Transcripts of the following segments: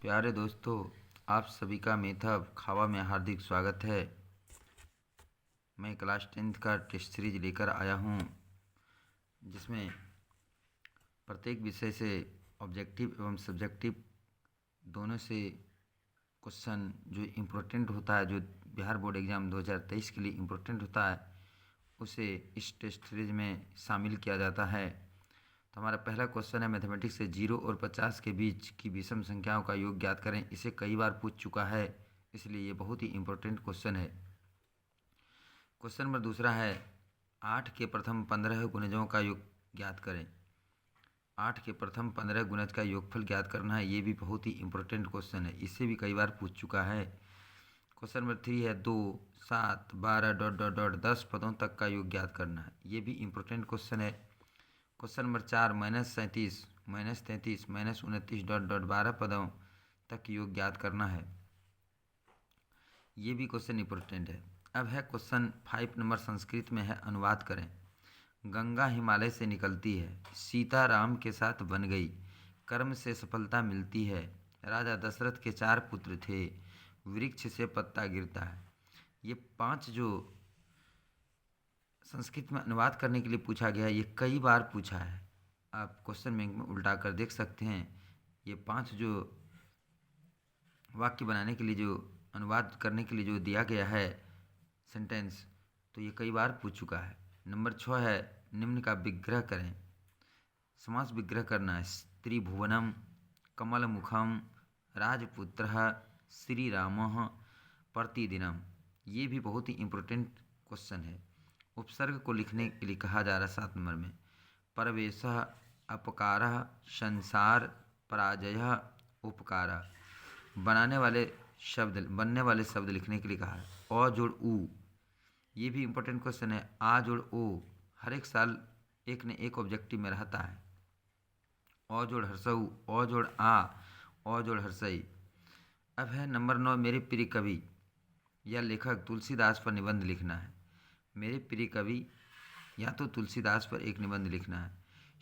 प्यारे दोस्तों, आप सभी का मेथब खावा में हार्दिक स्वागत है। मैं क्लास 10th का टेस्ट सीरीज लेकर आया हूँ, जिसमें प्रत्येक विषय से ऑब्जेक्टिव एवं सब्जेक्टिव दोनों से क्वेश्चन जो इम्पोर्टेंट होता है, जो बिहार बोर्ड एग्ज़ाम 2023 के लिए इम्पोर्टेंट होता है, उसे इस टेस्ट सीरीज में शामिल किया जाता है। तो हमारा पहला क्वेश्चन है, मैथमेटिक्स से 0 और 50 के बीच की विषम संख्याओं का योग ज्ञात करें। इसे कई बार पूछ चुका है, इसलिए ये बहुत ही इम्पोर्टेंट क्वेश्चन है। क्वेश्चन नंबर दूसरा है, 8 के प्रथम 15 गुणजों का योग ज्ञात करें। 8 के प्रथम 15 गुणज का योगफल ज्ञात करना है। ये भी बहुत ही इम्पोर्टेंट क्वेश्चन है, इसे भी कई बार पूछ चुका है। क्वेश्चन नंबर 3 है, 2, 7, 12 डॉट डॉट डॉट 10 पदों तक का योग ज्ञात करना है। ये भी इम्पोर्टेंट क्वेश्चन है। क्वेश्चन नंबर 4, -37, -33, -29 डॉट डॉट 12 पदों तक योग ज्ञात करना है। ये भी क्वेश्चन इंपॉर्टेंट है। अब है क्वेश्चन 5 नंबर, संस्कृत में है, अनुवाद करें। गंगा हिमालय से निकलती है, सीता राम के साथ बन गई, कर्म से सफलता मिलती है, राजा दशरथ के 4 पुत्र थे, वृक्ष से पत्ता गिरता है। ये 5 जो संस्कृत में अनुवाद करने के लिए पूछा गया है, ये कई बार पूछा है। आप क्वेश्चन बैंक में उल्टा कर देख सकते हैं। ये 5 जो वाक्य बनाने के लिए, जो अनुवाद करने के लिए जो दिया गया है सेंटेंस, तो ये कई बार पूछ चुका है। नंबर 6 है, निम्न का विग्रह करें। समास विग्रह करना है। त्रिभुवनम, कमल मुखम, राजपुत्र, श्री राम, प्रतिदिनम। ये भी बहुत ही इम्पोर्टेंट क्वेश्चन है। उपसर्ग को लिखने के लिए कहा जा रहा है 7 नंबर में। परवेश, अपकार, संसार, पराजय, उपकार। बनने वाले शब्द लिखने के लिए कहा है। अ जोड़ उ, ये भी इम्पोर्टेंट क्वेश्चन है। आ जोड़ ओ हर एक साल एक न एक ऑब्जेक्टिव में रहता है। अ जोड़ हर्षऊ, अ जोड़ आ, अ जोड़ हर्षई। अब है नंबर 9, मेरे प्रिय कवि या लेखक तुलसीदास पर निबंध लिखना है। मेरे प्रिय कवि या तो तुलसीदास पर एक निबंध लिखना है।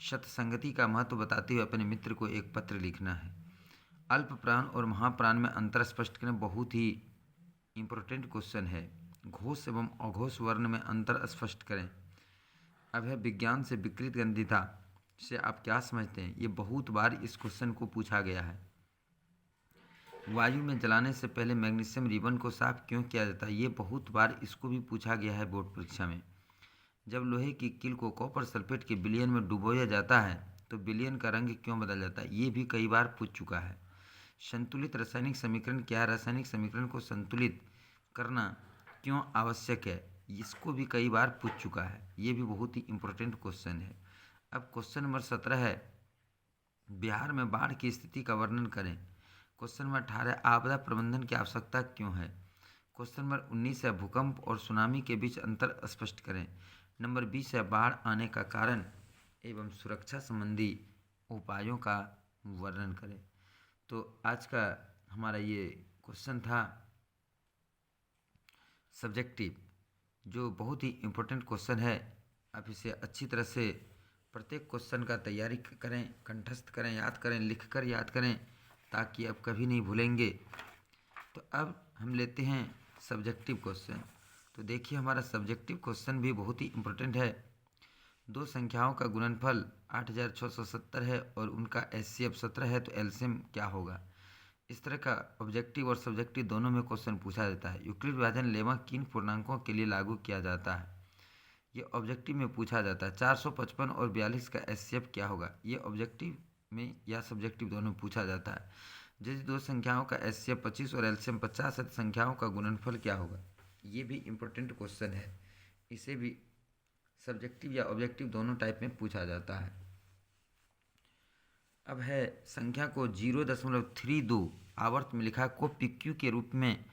शतसंगति का महत्व बताते हुए अपने मित्र को एक पत्र लिखना है। अल्प प्राण और महाप्राण में अंतर स्पष्ट करें। बहुत ही इम्पोर्टेंट क्वेश्चन है। घोष एवं अघोष वर्ण में अंतर स्पष्ट करें। अब है, विज्ञान से विकृत गंधिता से आप क्या समझते हैं। ये बहुत बार इस क्वेश्चन को पूछा गया है। वायु में जलाने से पहले मैग्नीशियम रिबन को साफ क्यों किया जाता है। ये बहुत बार इसको भी पूछा गया है बोर्ड परीक्षा में। जब लोहे की कील को कॉपर सल्फेट के विलयन में डुबोया जाता है तो विलयन का रंग क्यों बदल जाता है। ये भी कई बार पूछ चुका है। संतुलित रासायनिक समीकरण क्या है। रासायनिक समीकरण को संतुलित करना क्यों आवश्यक है। इसको भी कई बार पूछ चुका है। ये भी बहुत ही इम्पोर्टेंट क्वेश्चन है। अब क्वेश्चन नंबर 17 है, बिहार में बाढ़ की स्थिति का वर्णन करें। क्वेश्चन नंबर 18, आपदा प्रबंधन की आवश्यकता क्यों है। क्वेश्चन नंबर 19 है, भूकंप और सुनामी के बीच अंतर स्पष्ट करें। नंबर 20 है, बाढ़ आने का कारण एवं सुरक्षा संबंधी उपायों का वर्णन करें। तो आज का हमारा ये क्वेश्चन था सब्जेक्टिव, जो बहुत ही इम्पोर्टेंट क्वेश्चन है। आप इसे अच्छी तरह से प्रत्येक क्वेश्चन का तैयारी करें, कंठस्थ करें, याद करें, लिखकर याद करें, ताकि आप कभी नहीं भूलेंगे। तो अब हम लेते हैं सब्जेक्टिव क्वेश्चन। तो देखिए, हमारा सब्जेक्टिव क्वेश्चन भी बहुत ही इम्पोर्टेंट है। दो संख्याओं का गुणनफल 8670 है और उनका एचसीएफ 17 है, तो एलसीएम क्या होगा। इस तरह का ऑब्जेक्टिव और सब्जेक्टिव दोनों में क्वेश्चन पूछा जाता है। यूक्लिड विभाजन लेमा किन पूर्णांकों के लिए लागू किया जाता है। ये ऑब्जेक्टिव में पूछा जाता है। 455 और 42 का एचसीएफ क्या होगा। ये ऑब्जेक्टिव में या सब्जेक्टिव दोनों में पूछा जाता है। यदि दो संख्याओं का एचसीएफ 25 और एलसीएम 50 है तो संख्याओं का गुणनफल क्या होगा। ये भी इम्पोर्टेंट क्वेश्चन है। इसे भी सब्जेक्टिव या ऑब्जेक्टिव दोनों टाइप में पूछा जाता है। अब है, संख्या को 0.32 आवर्त में लिखा को PQ के रूप में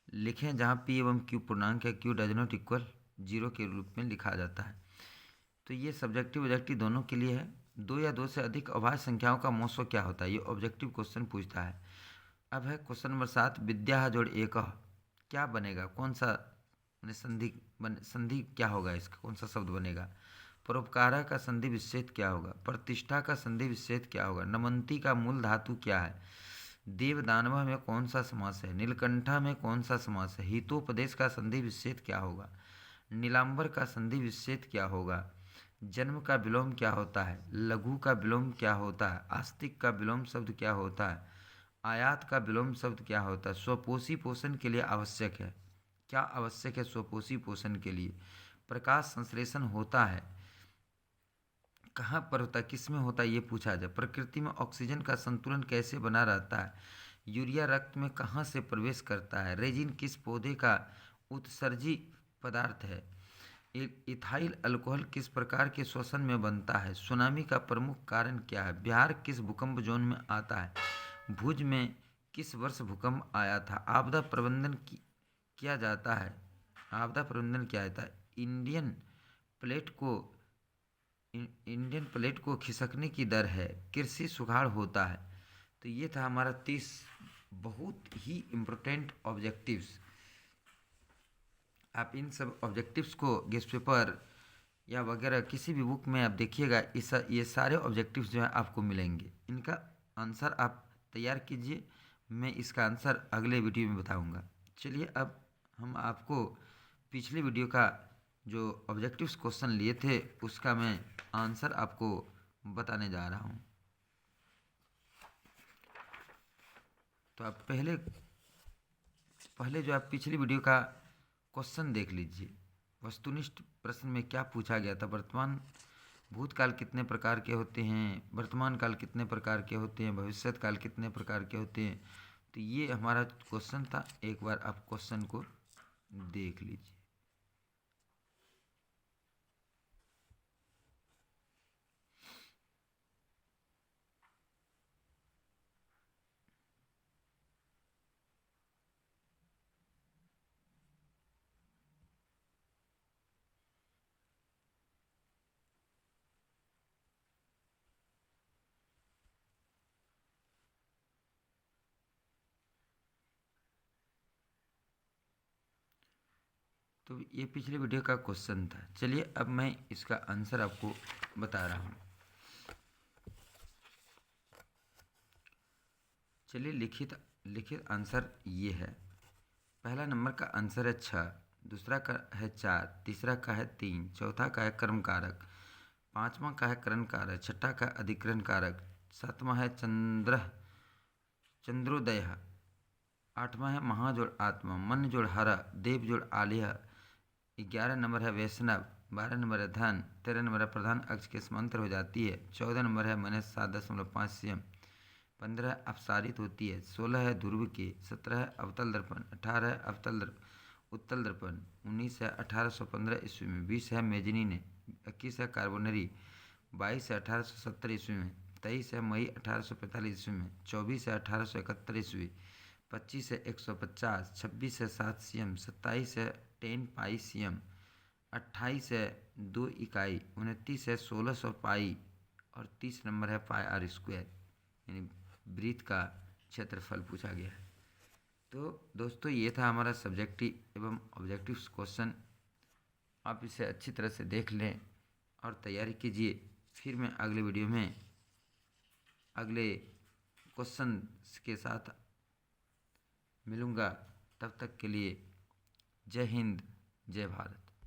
लिखें, जहाँ P एवं Q पूर्णांक है। Q डज नॉट इक्वल 0 के रूप में लिखा जाता है। तो ये सब्जेक्टिव ऑब्जेक्टिव दोनों के लिए है। 2 या 2 से अधिक अभाज्य संख्याओं का मौसो क्या होता है। ये ऑब्जेक्टिव क्वेश्चन पूछता है। अब है क्वेश्चन नंबर 7, विद्या जोड़ एक क्या बनेगा। कौन सा संधि क्या होगा, इसका कौन सा शब्द बनेगा। परोपकार का संधि विच्छेद क्या होगा। प्रतिष्ठा का संधि विच्छेद क्या होगा। नमंती का मूल धातु क्या है। देवदानव में कौन सा समास है? नीलकंठा में कौन सा समास है? हितोपदेश का संधि विच्छेद क्या होगा? नीलांबर का संधि विच्छेद क्या होगा? जन्म का विलोम क्या होता है? लघु का विलोम क्या होता है? आस्तिक का विलोम शब्द क्या होता है? आयात का विलोम शब्द क्या होता है? स्वपोषी पोषण के लिए आवश्यक है, क्या आवश्यक है स्वपोषी पोषण के लिए? प्रकाश संश्लेषण होता है कहाँ पर होता है, किस में होता है, ये पूछा जाए। प्रकृति में ऑक्सीजन का संतुलन कैसे बना रहता है? यूरिया रक्त में कहाँ से प्रवेश करता है? रेजिन किस पौधे का उत्सर्जी पदार्थ है? इथाइल अल्कोहल किस प्रकार के श्वसन में बनता है? सुनामी का प्रमुख कारण क्या है? बिहार किस भूकंप जोन में आता है? भुज में किस वर्ष भूकंप आया था? आपदा प्रबंधन किया जाता है, आपदा प्रबंधन क्या होता है? प्लेट को इंडियन प्लेट को खिसकने की दर है। कृषि सुधार होता है। तो ये था हमारा 30 बहुत ही इम्पोर्टेंट ऑब्जेक्टिव्स। आप इन सब ऑब्जेक्टिव्स को गेस्ट पेपर या वगैरह किसी भी बुक में आप देखिएगा, ये सारे ऑब्जेक्टिव्स जो हैं आपको मिलेंगे। इनका आंसर आप तैयार कीजिए, मैं इसका आंसर अगले वीडियो में बताऊंगा। चलिए अब हम आपको पिछली वीडियो का जो ऑब्जेक्टिव्स क्वेश्चन लिए थे उसका मैं आंसर आपको बताने जा रहा हूँ। तो आप पहले जो आप पिछली वीडियो का क्वेश्चन देख लीजिए। वस्तुनिष्ठ प्रश्न में क्या पूछा गया था? भूतकाल कितने प्रकार के होते हैं, वर्तमान काल कितने प्रकार के होते हैं, भविष्यत काल कितने प्रकार के होते हैं। तो ये हमारा क्वेश्चन था, एक बार आप क्वेश्चन को देख लीजिए। तो ये पिछले वीडियो का क्वेश्चन था। चलिए अब मैं इसका आंसर आपको बता रहा हूँ। चलिए लिखित आंसर ये है। पहला नंबर का आंसर है 6, दूसरा का है 4, तीसरा का है 3, चौथा का है कर्म कारक, पांचवा का है करण कारक, छठा का अधिकरण कारक, सातवां है चंद्रोदय, आठवां है महा जोड़ आत्मा, मन जोड़ हरा, देव जोड़ आलिया, 11 नंबर है वैष्णव, 12 नंबर है धन, 13 नंबर है प्रधान अक्ष के समांतर हो जाती है, 14 नंबर है -7.5 cm, 15 अपसारित होती है, 16 है ध्रुव के, 17 है अवतल दर्पण, 18 है उत्तल दर्पण, 19 है 1815 ईस्वी में, 20 है मेजनीन, 21 है कार्बोनरी, 22 है 1870 ईस्वी में, 23 है मई 1845 ईस्वी में, 24 है 1871 ईस्वी, 25 है 150, 26 है 7 cm, 27 है 10 पाई cm, 28 है 2 इकाई, 29 है 1600 पाई और 30 नंबर है पाई आर स्क्वायर, यानी वृत्त का क्षेत्रफल पूछा गया है। तो दोस्तों ये था हमारा सब्जेक्टिव एवं ऑब्जेक्टिव क्वेश्चन। आप इसे अच्छी तरह से देख लें और तैयारी कीजिए। फिर मैं अगले वीडियो में अगले क्वेश्चन के साथ मिलूँगा। तब तक के लिए जय हिंद, जय भारत।